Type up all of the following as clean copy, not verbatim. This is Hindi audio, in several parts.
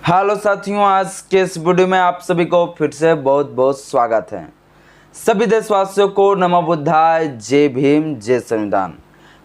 हेलो साथियों, आज के इस वीडियो में आप सभी को फिर से बहुत बहुत स्वागत है। सभी देशवासियों को नमो बुद्धाय, जय भीम, जय संविधान।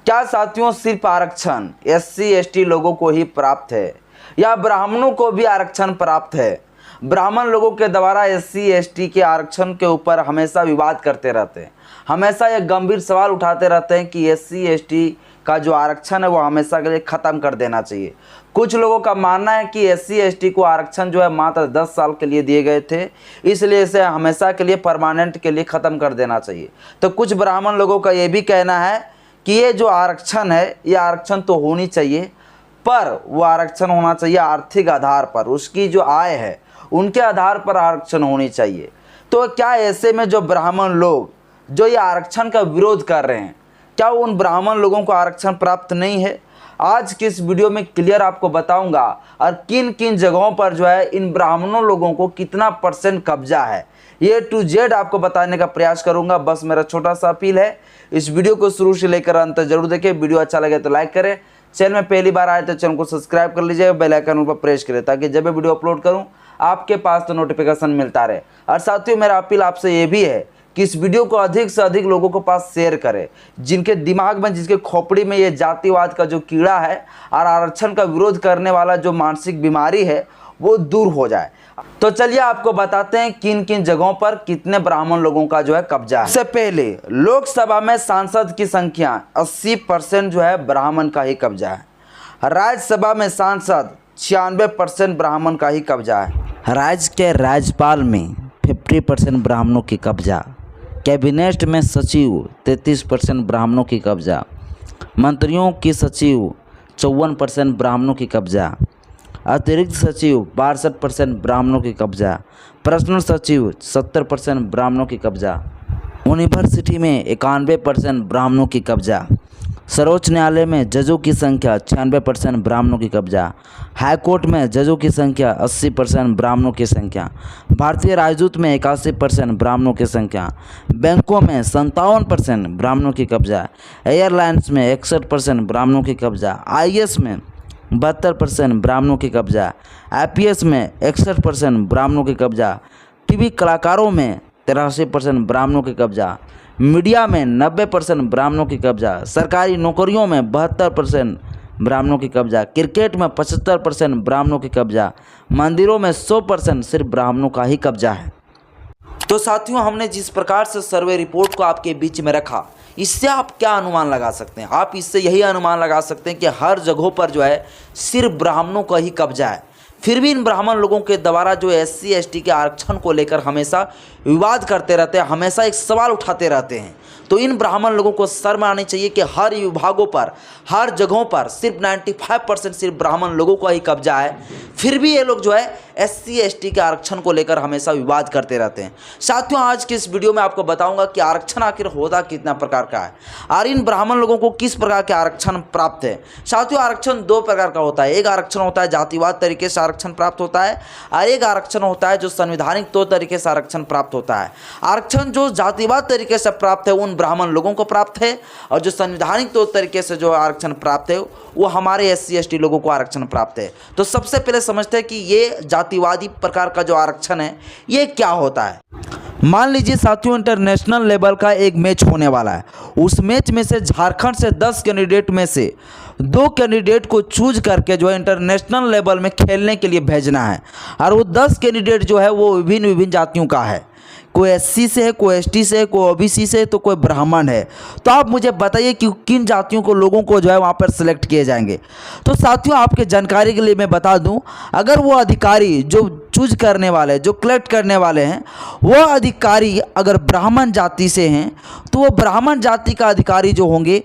क्या साथियों सिर्फ आरक्षण एससी एसटी लोगों को ही प्राप्त है या ब्राह्मणों को भी आरक्षण प्राप्त है? ब्राह्मण लोगों के द्वारा एससी एसटी के आरक्षण के ऊपर हमेशा विवाद करते रहते हैं, हमेशा एक गंभीर सवाल उठाते रहते हैं कि एससी एसटी का जो आरक्षण है वो हमेशा के लिए ख़त्म कर देना चाहिए। कुछ लोगों का मानना है कि एससी एसटी को आरक्षण जो है मात्र 10 साल के लिए दिए गए थे, इसलिए इसे हमेशा के लिए परमानेंट के लिए ख़त्म कर देना चाहिए। तो कुछ ब्राह्मण लोगों का ये भी कहना है कि ये जो आरक्षण है ये आरक्षण तो होनी चाहिए, पर वो आरक्षण होना चाहिए आर्थिक आधार पर, उसकी जो आय है उनके आधार पर आरक्षण होनी चाहिए। तो क्या ऐसे में जो ब्राह्मण लोग जो ये आरक्षण का विरोध कर रहे हैं, क्या उन ब्राह्मण लोगों को आरक्षण प्राप्त नहीं है? आज की इस वीडियो में क्लियर आपको बताऊंगा और किन किन जगहों पर जो है इन ब्राह्मणों लोगों को कितना % कब्जा है, ये टू जेड आपको बताने का प्रयास करूंगा। बस मेरा छोटा सा अपील है, इस वीडियो को शुरू से लेकर अंत तक जरूर देखें। वीडियो अच्छा लगे तो लाइक करें, चैनल में पहली बार आए तो चैनल को सब्सक्राइब कर लीजिए, बेल आइकन पर प्रेस करें ताकि जब मैं वीडियो अपलोड करूँ आपके पास तो नोटिफिकेशन मिलता रहे। और साथियों मेरा अपील आपसे ये भी है कि इस वीडियो को अधिक से अधिक लोगों के पास शेयर करें, जिनके दिमाग में, जिसके खोपड़ी में ये जातिवाद का जो कीड़ा है और आरक्षण का विरोध करने वाला जो मानसिक बीमारी है वो दूर हो जाए। तो चलिए आपको बताते हैं किन किन जगहों पर कितने ब्राह्मण लोगों का जो है कब्जा है। सबसे पहले लोकसभा में सांसद की संख्या 80% जो है ब्राह्मण का ही कब्जा है। राज्यसभा में सांसद 96% ब्राह्मण का ही कब्जा है। राज्य के राज्यपाल में 50% ब्राह्मणों की कब्जा। कैबिनेट में सचिव 33% ब्राह्मणों की कब्जा। मंत्रियों की सचिव 54% ब्राह्मणों की कब्जा। अतिरिक्त सचिव 62% ब्राह्मणों की कब्जा। पर्सनल सचिव 70% ब्राह्मणों की कब्जा। यूनिवर्सिटी में 91% ब्राह्मणों की कब्जा। सर्वोच्च न्यायालय में जजों की संख्या 96% ब्राह्मणों की कब्जा। हाई कोर्ट में जजों की संख्या 80% ब्राह्मणों की संख्या। भारतीय राजदूत में 81% ब्राह्मणों की संख्या। बैंकों में 57% ब्राह्मणों की कब्जा। एयरलाइंस में 61% ब्राह्मणों की कब्जा। आईएएस में 72% ब्राह्मणों की कब्जा। आईपीएस में 61% ब्राह्मणों की कब्जा। टीवी कलाकारों में 83% ब्राह्मणों की कब्जा। मीडिया में 90% ब्राह्मणों की कब्जा। सरकारी नौकरियों में 72% ब्राह्मणों की कब्जा। क्रिकेट में 75% ब्राह्मणों की कब्जा। मंदिरों में 100% सिर्फ ब्राह्मणों का ही कब्जा है। तो साथियों हमने जिस प्रकार से सर्वे रिपोर्ट को आपके बीच में रखा, इससे आप क्या अनुमान लगा सकते हैं? आप इससे यही अनुमान लगा सकते हैं कि हर जगहों पर जो है सिर्फ ब्राह्मणों का ही कब्जा है। फिर भी इन ब्राह्मण लोगों के द्वारा जो एससी एसटी के आरक्षण को लेकर हमेशा विवाद करते रहते हैं, हमेशा एक सवाल उठाते रहते हैं। तो इन ब्राह्मण लोगों को शर्म आनी चाहिए कि हर विभागों पर, हर जगहों पर सिर्फ 95% सिर्फ ब्राह्मण लोगों का ही कब्जा है। फिर भी ये लोग जो है एससी एसटी के आरक्षण को लेकर हमेशा विवाद करते रहते हैं। साथियों आज की इस वीडियो में आपको बताऊंगा कि आरक्षण आखिर होता कितना प्रकार का है और इन ब्राह्मण लोगों को किस प्रकार के आरक्षण प्राप्त है। साथियों आरक्षण 2 प्रकार का होता है। एक आरक्षण होता है जातिवाद तरीके से आरक्षण प्राप्त होता है और एक आरक्षण होता है जो संवैधानिक तौर तरीके से आरक्षण प्राप्त होता है। आरक्षण जो जातिवाद तरीके से प्राप्त है उन ब्राह्मण लोगों को प्राप्त है और जो संवैधानिक तौर तरीके से जो आरक्षण प्राप्त है वो हमारे एससी एसटी लोगों को आरक्षण प्राप्त है। तो सबसे पहले समझते हैं कि ये जातिवादी प्रकार का जो आरक्षण है ये क्या होता है। मान लीजिए साथियों इंटरनेशनल लेवल का एक मैच होने वाला है। उस मैच में से झारखंड से 10 कैंडिडेट में से 2 कैंडिडेट को चूज करके जो है इंटरनेशनल लेवल में खेलने के लिए भेजना है और वो 10 कैंडिडेट जो है वो विभिन्न जातियों का है। कोई एससी से है, कोई एसटी से है, कोई ओबीसी से है, तो कोई ब्राह्मण है। तो आप मुझे बताइए कि किन जातियों को लोगों को जो है वहाँ पर सिलेक्ट किए जाएंगे। तो साथियों आपके जानकारी के लिए मैं बता दूं, अगर वो अधिकारी जो चूज करने वाले, जो कलेक्ट करने वाले हैं, वो अधिकारी अगर ब्राह्मण जाति से हैं तो वो ब्राह्मण जाति का अधिकारी जो होंगे,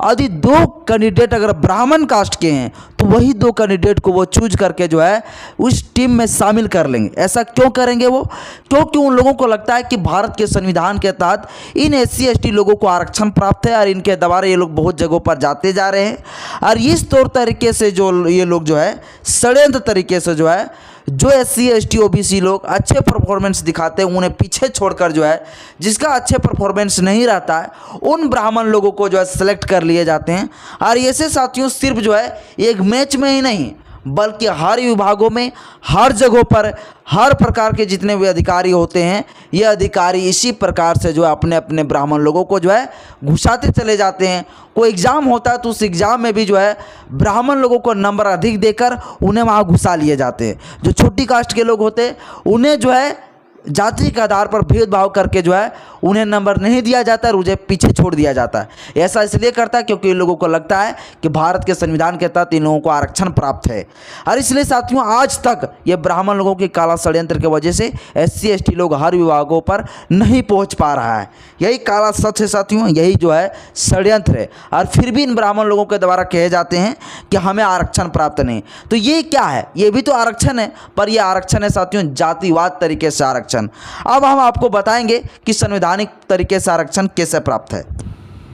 यदि 2 कैंडिडेट अगर ब्राह्मण कास्ट के हैं तो वही 2 कैंडिडेट को वो चूज करके जो है उस टीम में शामिल कर लेंगे। ऐसा क्यों करेंगे वो? क्योंकि उन लोगों को लगता है कि भारत के संविधान के तहत इन एससी एसटी लोगों को आरक्षण प्राप्त है और इनके द्वारा ये लोग बहुत जगहों पर जाते जा रहे हैं और इस तौर तरीके से जो ये लोग जो है षड्यंत्र तरीके से जो है जो एससी एसटी ओबीसी लोग अच्छे परफॉर्मेंस दिखाते हैं उन्हें पीछे छोड़कर जो है जिसका अच्छे परफॉर्मेंस नहीं रहता है उन ब्राह्मण लोगों को जो है सेलेक्ट कर लिए जाते हैं। और ऐसे साथियों सिर्फ जो है एक मैच में ही नहीं बल्कि हर विभागों में, हर जगहों पर, हर प्रकार के जितने भी अधिकारी होते हैं, ये अधिकारी इसी प्रकार से जो है अपने अपने ब्राह्मण लोगों को जो है घुसाते चले जाते हैं। कोई एग्ज़ाम होता है तो उस एग्ज़ाम में भी जो है ब्राह्मण लोगों को नंबर अधिक देकर उन्हें वहाँ घुसा लिए जाते हैं। जो छोटी कास्ट के लोग होते हैं उन्हें जो है जाति के आधार पर भेदभाव करके जो है उन्हें नंबर नहीं दिया जाता है, उन्हें पीछे छोड़ दिया जाता है। ऐसा इसलिए करता है क्योंकि इन लोगों को लगता है कि भारत के संविधान के तहत इन लोगों को आरक्षण प्राप्त है। और इसलिए साथियों आज तक ये ब्राह्मण लोगों के काला षड्यंत्र की वजह से SC ST लोग हर विभागों पर नहीं पहुंच पा रहा है। यही काला सच है साथियों, यही जो है षड्यंत्र है। और फिर भी इन ब्राह्मण लोगों के द्वारा कहे जाते हैं कि हमें आरक्षण प्राप्त नहीं। तो ये क्या है? ये भी तो आरक्षण है, पर यह आरक्षण है साथियों जातिवाद तरीके से आरक्षण। अब हम आपको बताएंगे कि संवैधानिक तरीके से आरक्षण कैसे प्राप्त है।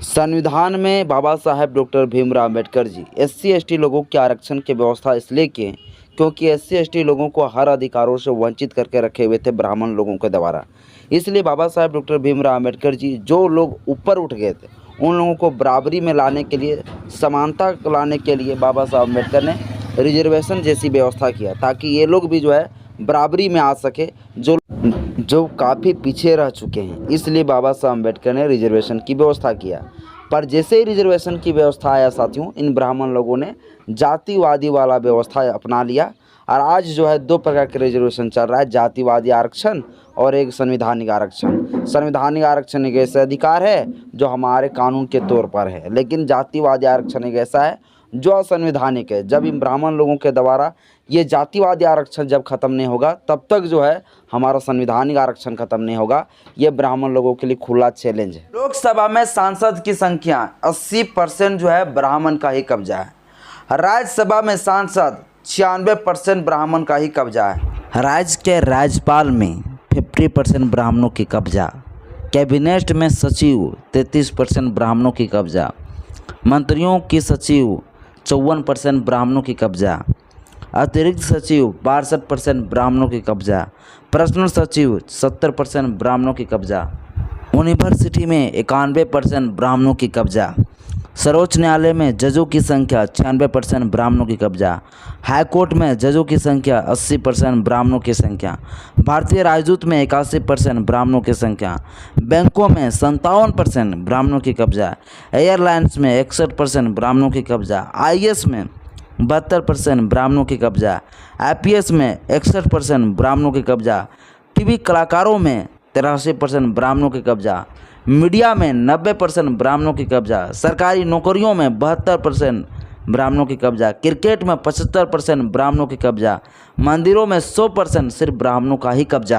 संविधान में Baba Saheb doctor Bhimrao Ambedkar ji SC ST लोगों के आरक्षण की व्यवस्था इसलिए की है क्योंकि SC ST लोगों को हर अधिकारों से वंचित करके रखे हुए थे ब्राह्मण लोगों के द्वारा। इसलिए बाबा साहेब डॉक्टर भीमराव अम्बेडकर जी जो लोग ऊपर उठ गए थे उन लोगों को बराबरी में लाने के लिए, समानता लाने के लिए बाबा साहब अम्बेडकर ने रिजर्वेशन जैसी व्यवस्था किया ताकि ये लोग भी जो है बराबरी में आ सके जो काफ़ी पीछे रह चुके हैं। इसलिए बाबा साहब अम्बेडकर ने रिजर्वेशन की व्यवस्था किया। पर जैसे ही रिजर्वेशन की व्यवस्था आया साथियों, इन ब्राह्मण लोगों ने जातिवादी वाला व्यवस्था अपना लिया और आज जो है दो प्रकार के रिजर्वेशन चल रहा है, जातिवादी आरक्षण और एक संवैधानिक आरक्षण। संवैधानिक आरक्षण एक ऐसा अधिकार है जो हमारे कानून के तौर पर है, लेकिन जातिवादी आरक्षण एक ऐसा है जो असंवैधानिक है। जब इन ब्राह्मण लोगों के द्वारा ये जातिवादी आरक्षण जब खत्म नहीं होगा तब तक जो है हमारा संवैधानिक आरक्षण खत्म नहीं होगा। ये ब्राह्मण लोगों के लिए खुला चैलेंज है। लोकसभा में सांसद की संख्या 80% जो है ब्राह्मण का ही कब्जा है। राज्यसभा में सांसद 96% ब्राह्मण का ही कब्जा है। राज्य के राज्यपाल में 50% ब्राह्मणों की कब्जा। कैबिनेट में सचिव 33% ब्राह्मणों की कब्जा। मंत्रियों की सचिव 54% ब्राह्मणों की कब्जा। अतिरिक्त सचिव 62% ब्राह्मणों की कब्जा। पर्सनल सचिव 70% ब्राह्मणों की कब्जा। यूनिवर्सिटी में 91% ब्राह्मणों की कब्जा। सर्वोच्च न्यायालय में जजों की संख्या 96% ब्राह्मणों की कब्जा। हाई कोर्ट में जजों की संख्या 80% ब्राह्मणों की संख्या। भारतीय राजदूत में 81% ब्राह्मणों की संख्या। बैंकों में 57% ब्राह्मणों की कब्जा। एयरलाइंस में 61% ब्राह्मणों की कब्जा। IAS में 72% ब्राह्मणों की कब्जा। IPS में 61% ब्राह्मणों की कब्जा। TV कलाकारों में 83% ब्राह्मणों की कब्जा। मीडिया में 90% ब्राह्मणों की कब्जा। सरकारी नौकरियों में 72% ब्राह्मणों की कब्जा। क्रिकेट में 75% ब्राह्मणों की कब्जा। मंदिरों में 100% सिर्फ ब्राह्मणों का ही कब्जा है।